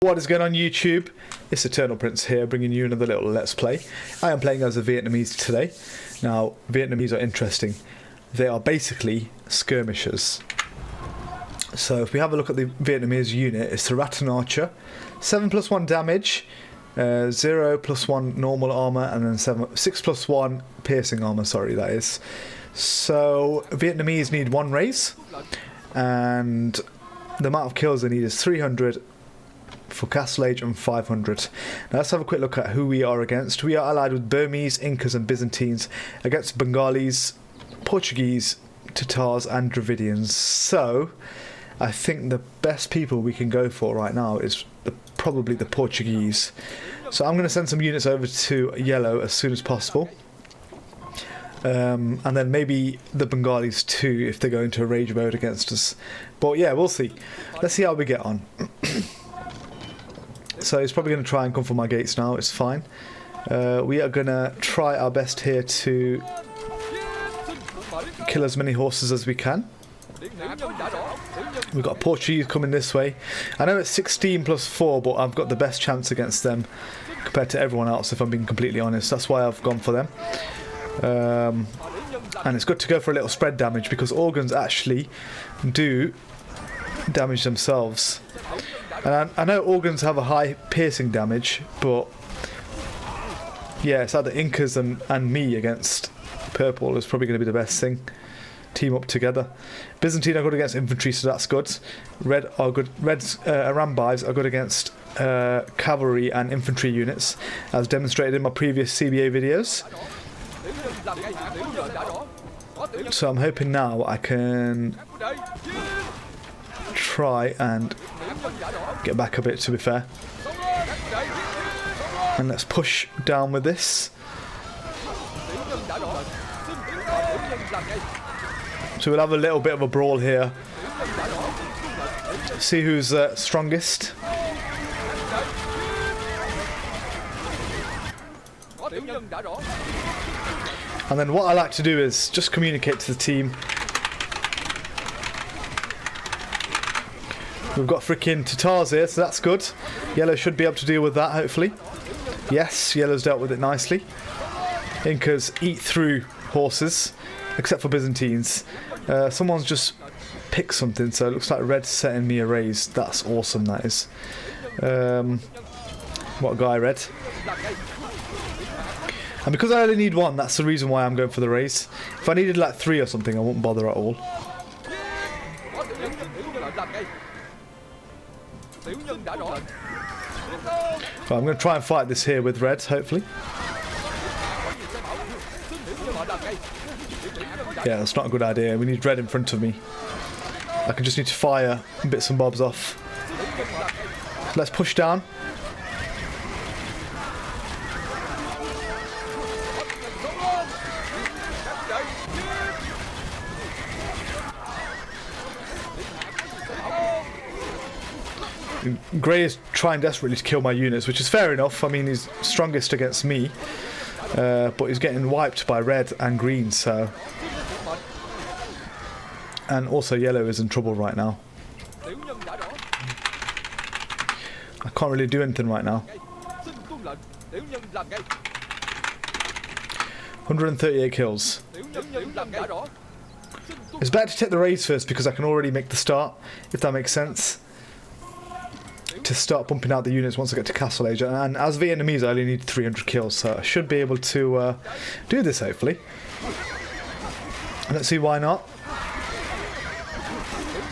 What is going on YouTube? It's Eternalprince here, bringing you another little Let's Play. I am playing as a Vietnamese today. Now, Vietnamese are interesting. They are basically skirmishers. So if we have a look at the Vietnamese unit, it's the Rattan Archer. 7+1 damage, 0+1 normal armor, and then 6+1 piercing armor, sorry that is. So Vietnamese need 1 raise, and the amount of kills they need is 300 for Castle Age and 500. Now let's have a quick look at who we are against. We are allied with Burmese, Incas and Byzantines against Bengalis, Portugese, Tatars and Dravidians. So I think the best people we can go for right now is probably the Portuguese. So I'm going to send some units over to yellow as soon as possible. And then maybe the Bengalis too if they go into a rage mode against us. But yeah, we'll see. Let's see how we get on. So he's probably going to try and come for my gates now, it's fine. We are going to try our best here to kill as many horses as we can. We've got a Portuguese coming this way. I know it's 16+4, but I've got the best chance against them compared to everyone else, if I'm being completely honest. That's why I've gone for them. And it's good to go for a little spread damage, because organs actually do damage themselves. And I know organs have a high piercing damage, but yeah, it's either Incas and me against purple is probably going to be the best thing. Team up together. Byzantine are good against infantry, so that's good. Red are good. Arambis are good against cavalry and infantry units, as demonstrated in my previous CBA videos. So I'm hoping now I can try and get back a bit, to be fair. And let's push down with this. So we'll have a little bit of a brawl here. See who's strongest. And then what I like to do is just communicate to the team. We've got freaking Tatars here, so that's good. Yellow should be able to deal with that, hopefully. Yes, yellow's dealt with it nicely. Incas eat through horses, except for Byzantines. Someone's just picked something, so it looks like red's setting me a raise. That's awesome, that is. What a guy, red. And because I only need 1, that's the reason why I'm going for the raise. If I needed like 3 or something, I wouldn't bother at all. Well, I'm going to try and fight this here with red, hopefully. Yeah, that's not a good idea. We need red in front of me. I can just need to fire bits and bobs off. Let's push down. Grey is trying desperately to kill my units, which is fair enough. I mean, he's strongest against me, but he's getting wiped by red and green, so... And also yellow is in trouble right now. I can't really do anything right now. 138 kills. It's better to take the raise first, because I can already make the start, if that makes sense. To start pumping out the units once I get to Castle Age. And as Vietnamese, I only need 300 kills, so I should be able to do this, hopefully. Let's see why not.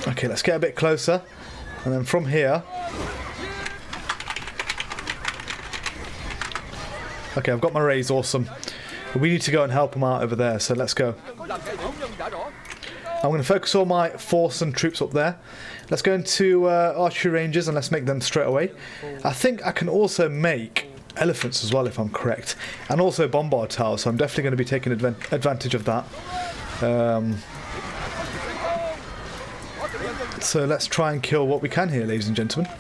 Okay, let's get a bit closer. And then from here... Okay, I've got my raise, awesome. We need to go and help them out over there, so let's go. I'm going to focus all my force and troops up there. Let's go into archery ranges and let's make them straight away. I think I can also make elephants as well, if I'm correct. And also bombard towers, so I'm definitely going to be taking advantage of that. So let's try and kill what we can here, ladies and gentlemen.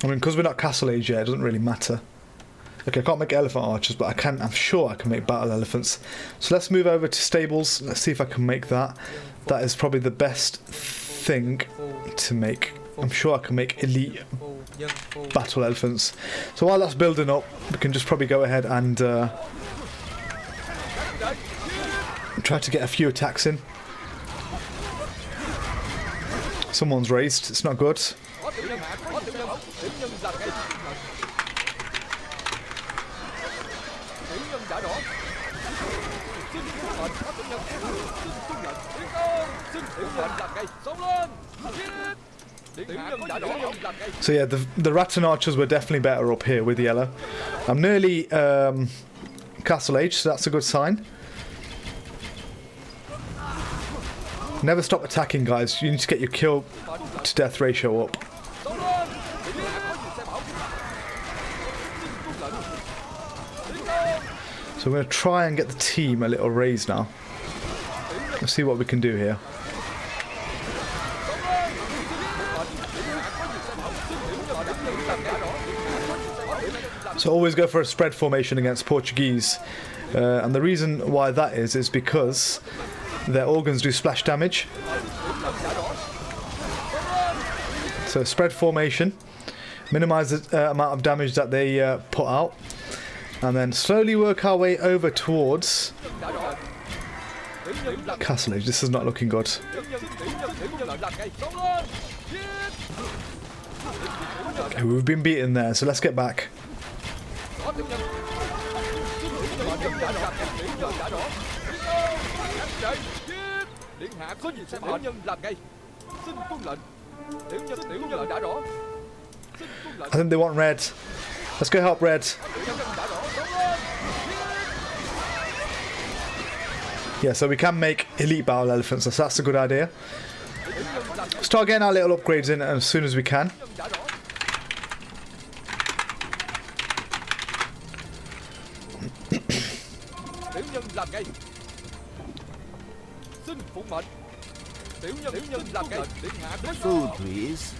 I mean, because we're not Castle Age yet, it doesn't really matter. Okay, I can't make elephant archers, but I can. I'm sure I can make battle elephants. So let's move over to stables. Let's see if I can make that. That is probably the best thing to make. I'm sure I can make elite battle elephants. So while that's building up, we can just probably go ahead and try to get a few attacks in. Someone's raised, it's not good. So yeah, the Rattan Archers were definitely better up here with yellow. I'm nearly Castle Age, so that's a good sign. Never stop attacking, guys. You need to get your kill to death ratio up. So we're going to try and get the team a little raise now. Let's see what we can do here. So always go for a spread formation against Portugese. And the reason why that is because their organs do splash damage. So spread formation, minimize the amount of damage that they put out, and then slowly work our way over towards Castle Age. This is not looking good. Okay, we've been beaten there, so let's get back. I think they want red. Let's go help red. Yeah, so we can make elite battle elephants, so that's a good idea. Start getting our little upgrades in as soon as we can. Food, please.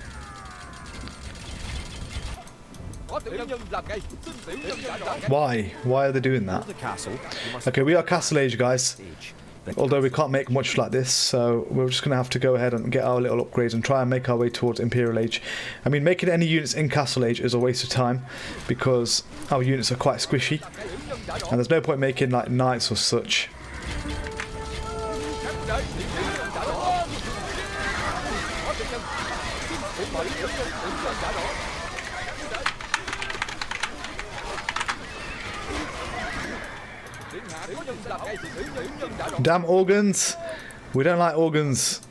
Why? Why are they doing that? Okay, we are Castle Age, guys. Although we can't make much like this, so we're just going to have to go ahead and get our little upgrades and try and make our way towards Imperial Age. I mean, making any units in Castle Age is a waste of time because our units are quite squishy, and there's no point making like knights or such. Damn organs! We don't like organs.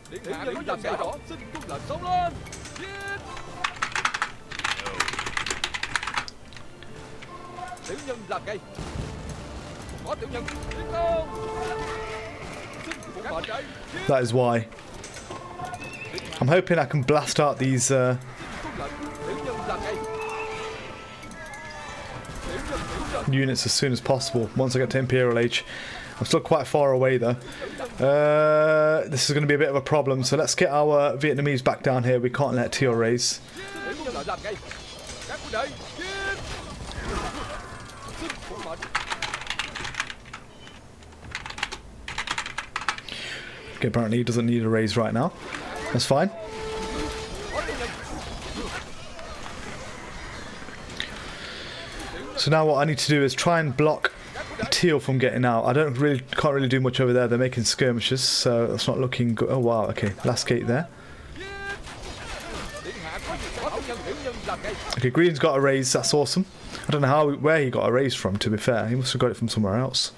That is why. I'm hoping I can blast out these units as soon as possible once I get to Imperial Age. I'm still quite far away though. This is going to be a bit of a problem, so let's get our Vietnamese back down here. We can't let Teo raise. Okay, apparently he doesn't need a raise right now. That's fine. So now what I need to do is try and block Teal from getting out. I can't really do much over there. They're making skirmishes, so that's not looking good. Oh wow, okay, last gate there. Okay, Green's got a raise, that's awesome. I don't know where he got a raise from, to be fair. He must have got it from somewhere else.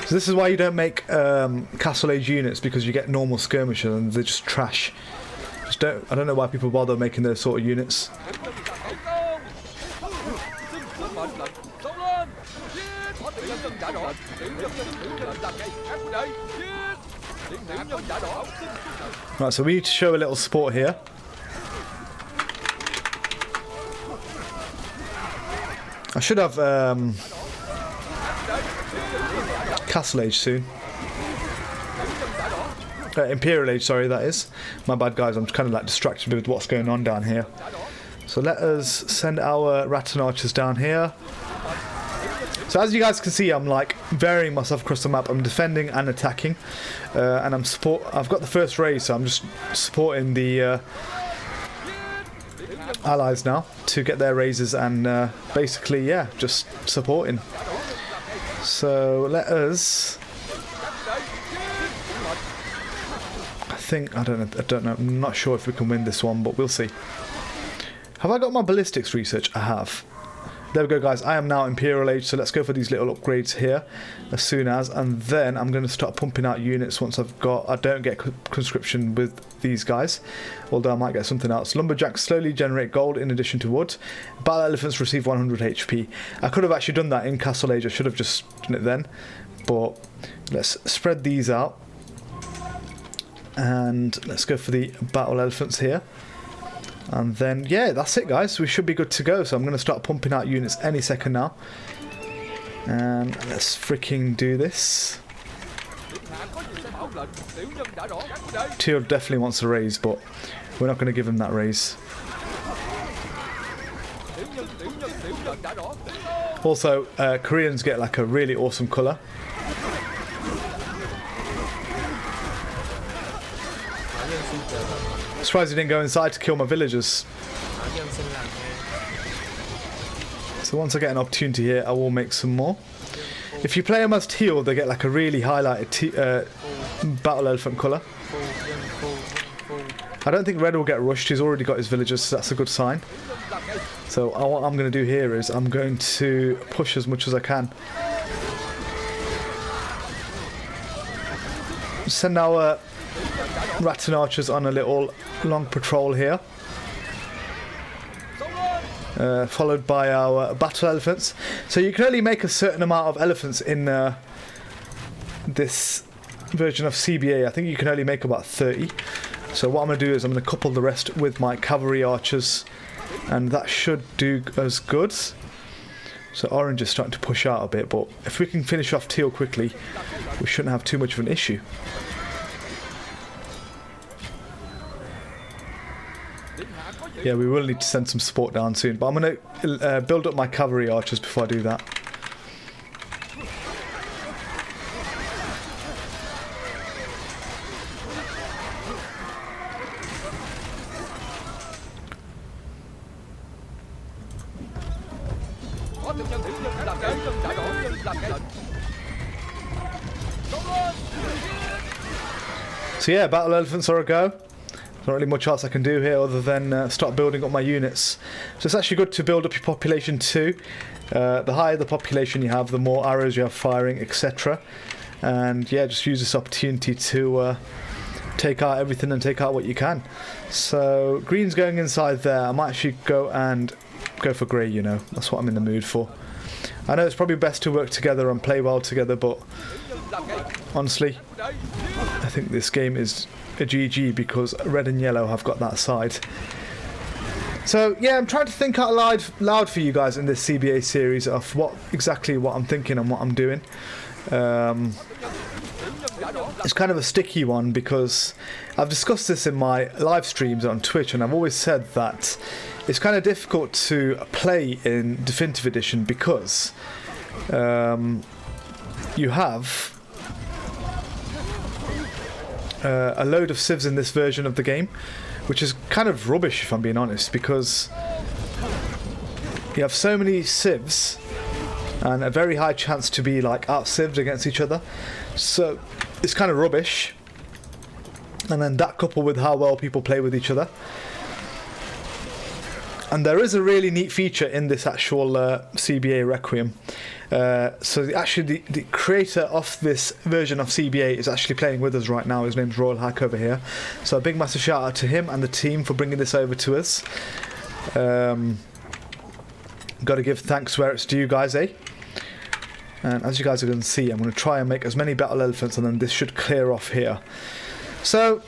So this is why you don't make Castle Age units, because you get normal skirmishers and they're just trash. I don't know why people bother making those sort of units. Right, so we need to show a little support here. I should have Castle Age soon. Imperial Age, sorry, that is. My bad, guys. I'm kind of like distracted with what's going on down here. So let us send our Rattan Archers down here. So as you guys can see, I'm like varying myself across the map. I'm defending and attacking, and I've got the first raise, so I'm just supporting the allies now to get their raises and basically, yeah, just supporting. So let us. I don't know. I'm not sure if we can win this one, but we'll see. Have I got my ballistics research? I have. There we go, guys. I am now Imperial Age, so let's go for these little upgrades here as soon as, and then I'm going to start pumping out units once I don't get conscription with these guys, although I might get something else. Lumberjacks slowly generate gold in addition to wood. Battle elephants receive 100 HP. I could have actually done that in Castle Age. I should have just done it then, but let's spread these out, and let's go for the battle elephants here. And then, yeah, that's it, guys. We should be good to go. So I'm going to start pumping out units any second now. And let's freaking do this. Teal definitely wants a raise, but we're not going to give him that raise. Also, Koreans get like a really awesome colour. Surprised he didn't go inside to kill my villagers. So once I get an opportunity here, I will make some more. If you play them as teal, they get like a really highlighted battle elephant colour. I don't think red will get rushed. He's already got his villagers, so that's a good sign. So what I'm going to do here is I'm going to push as much as I can. Send our Rattan Archers on a little long patrol here, followed by our battle elephants. So you can only make a certain amount of elephants in this version of CBA. I think you can only make about 30. So what I'm going to do is I'm going to couple the rest with my cavalry archers, and that should do us good. So orange is starting to push out a bit, but if we can finish off teal quickly, we shouldn't have too much of an issue. Yeah, we will need to send some support down soon, but I'm going to build up my cavalry archers before I do that. So yeah, battle elephants are a go. Not really much else I can do here other than start building up my units. So it's actually good to build up your population too. The higher the population you have, the more arrows you have firing, etc. And yeah, just use this opportunity to take out everything and take out what you can. So green's going inside there. I might actually go for grey, you know. That's what I'm in the mood for. I know it's probably best to work together and play well together, but honestly, I think this game is a GG because red and yellow have got that side. So yeah, I'm trying to think out loud for you guys in this CBA series of exactly what I'm thinking and what I'm doing. It's kind of a sticky one because I've discussed this in my live streams on Twitch, and I've always said that it's kind of difficult to play in Definitive Edition because you have a load of civs in this version of the game, which is kind of rubbish if I'm being honest, because you have so many civs and a very high chance to be like out-cived against each other, so it's kind of rubbish. And then that coupled with how well people play with each other. And there is a really neat feature in this actual CBA Requiem. So the creator of this version of CBA is actually playing with us right now. His name's RoyalHack over here. So a big massive shout out to him and the team for bringing this over to us. Got to give thanks where it's due, guys, eh? And as you guys are going to see, I'm going to try and make as many battle elephants, and then this should clear off here. So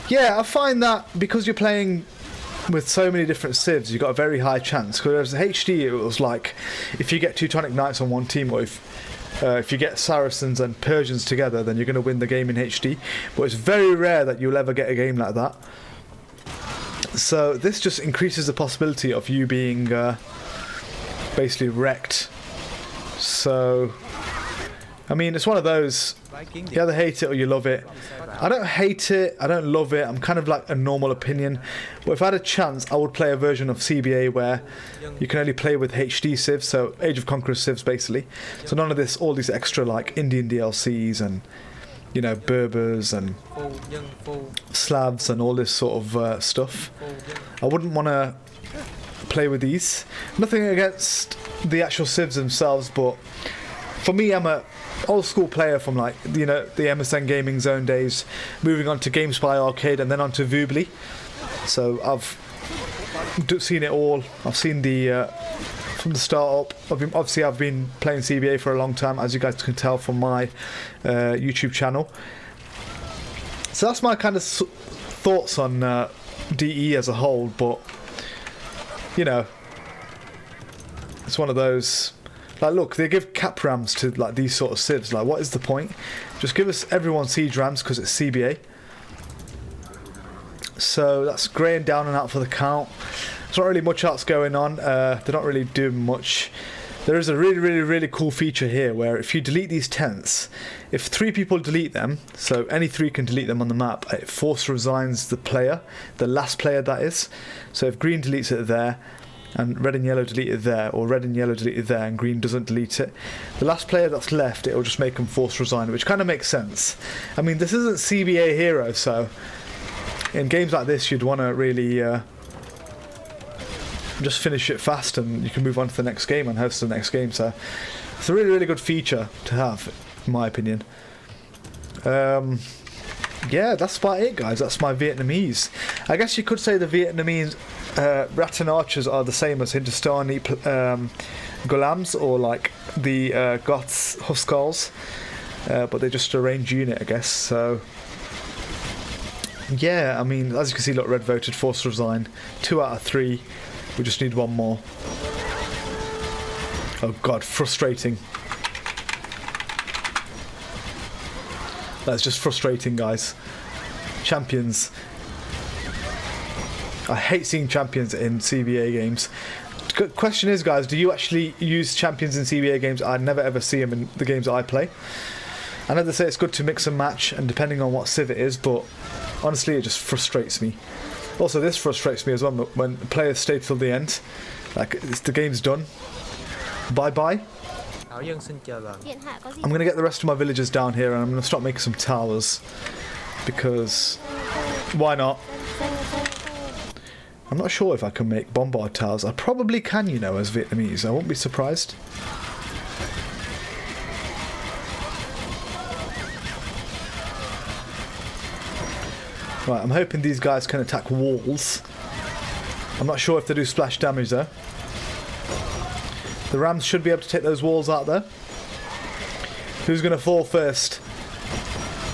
yeah, I find that because you're playing with so many different civs, you've got a very high chance. Whereas HD, it was like if you get Teutonic Knights on one team, or if you get Saracens and Persians together, then you're going to win the game in HD. But it's very rare that you'll ever get a game like that. So this just increases the possibility of you being basically wrecked. So, I mean, it's one of those, you either hate it or you love it. I don't hate it, I don't love it, I'm kind of like a normal opinion. But if I had a chance, I would play a version of CBA where you can only play with HD civs, so Age of Conquerors civs basically. So none of this, all these extra like Indian DLCs and, you know, Berbers and Slavs and all this sort of stuff. I wouldn't want to play with these. Nothing against the actual civs themselves, but for me, I'm a old school player from, like, you know, the MSN Gaming Zone days, moving on to GameSpy Arcade and then on to Voobly. So I've seen it all. I've seen the from the start up. I've been playing CBA for a long time, as you guys can tell from my YouTube channel. So that's my kind of thoughts on DE as a whole. But you know, it's one of those. Like, look, they give cap rams to like these sort of civs. Like, what is the point? Just give us everyone siege rams because it's CBA. So that's greying down and out for the count. There's not really much else going on. They're not really doing much. There is a really cool feature here where if you delete these tents, if 3 people delete them, so any 3 can delete them on the map, it force resigns the player, the last player that is. So if green deletes it there, and red and yellow deleted there, or red and yellow deleted there, and green doesn't delete it, the last player that's left, it will just make them force resign, which kind of makes sense. I mean, this isn't CBA Hero, so in games like this, you'd want to really just finish it fast, and you can move on to the next game and host the next game. So it's a really good feature to have, in my opinion. Yeah, that's about it, guys. That's my Vietnamese. I guess you could say the Vietnamese Rattan Archers are the same as Hindustani Gulams, or like the Goths Huskars, but they're just a range unit, I guess. So yeah, I mean, as you can see, look, red voted, forced resign, 2 out of 3. We just need 1 more. Oh god, frustrating. That's just frustrating, guys. Champions. I hate seeing champions in CBA games. Question is, guys, do you actually use champions in CBA games? I never ever see them in the games that I play. I know they say it's good to mix and match, and depending on what civ it is, but honestly, it just frustrates me. Also, this frustrates me as well when players stay till the end. Like, the game's done. Bye-bye. I'm going to get the rest of my villagers down here, and I'm going to start making some towers. Because, why not? I'm not sure if I can make bombard towers. I probably can, you know, as Vietnamese. I won't be surprised. Right, I'm hoping these guys can attack walls. I'm not sure if they do splash damage though. The rams should be able to take those walls out there. Who's going to fall first?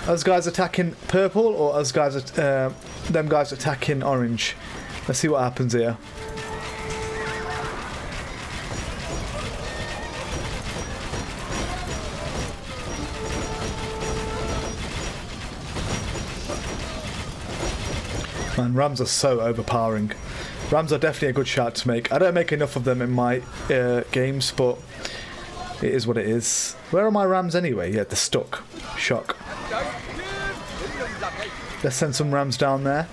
Us guys attacking purple, or us guys, them guys attacking orange? Let's see what happens here. Man, rams are so overpowering. Rams are definitely a good shout to make. I don't make enough of them in my games, but it is what it is. Where are my rams anyway? Yeah, they're stuck. Shock. Let's send some rams down there.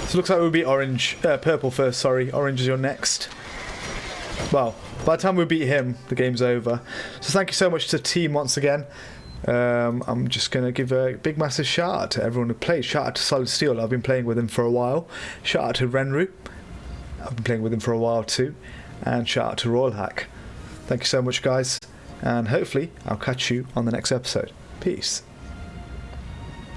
So it looks like we'll be purple first, sorry. Orange is your next. Well, by the time we beat him, the game's over. So thank you so much to the team once again. I'm just going to give a big massive shout out to everyone who played. Shout out to Solid Steel, I've been playing with him for a while. Shout out to Renrew, I've been playing with him for a while too. And shout out to RoyalHack. Thank you so much, guys, and hopefully I'll catch you on the next episode. Peace.